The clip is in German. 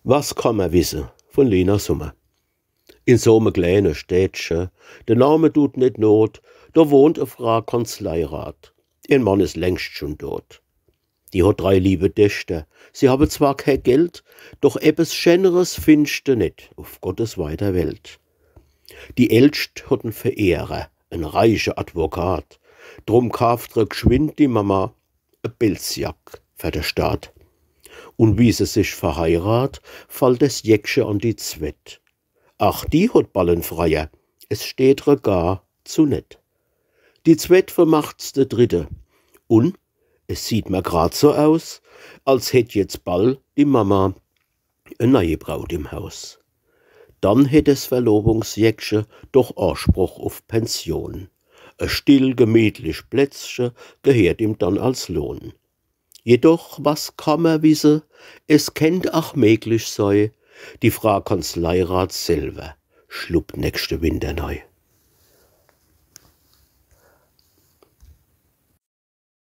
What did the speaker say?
Was kann man wissen von Lena Summer? In so einem kleinen Städtchen, der Name tut nicht not, da wohnt Frau Kanzleirat. Ihr Mann ist längst schon tot. Die hat 3 liebe Töchter. Sie haben zwar kein Geld, doch etwas Schöneres findest du nicht auf Gottes weiter Welt. Die Ältst hat 'n Verehrer, ein reicher Advokat. Drum kauft geschwind die Mama e Pelzjack für den Staat. Und wie sie sich verheirat, fällt das Jäckchen an die Zwett. Ach, die hat Ballenfreier, es steht gar zu nett. Die Zwett vermacht's der Dritte. Und es sieht mir grad so aus, als hätt jetzt bald die Mama e neue Braut im Haus. Dann hätt das Verlobungsjäckchen doch Anspruch auf Pension. E still, gemütlich Plätzchen gehört ihm dann als Lohn. Jedoch, was kann man wissen, es kennt auch möglich sei, die Frau Kanzleirat selber schluppt nächste Winter neu.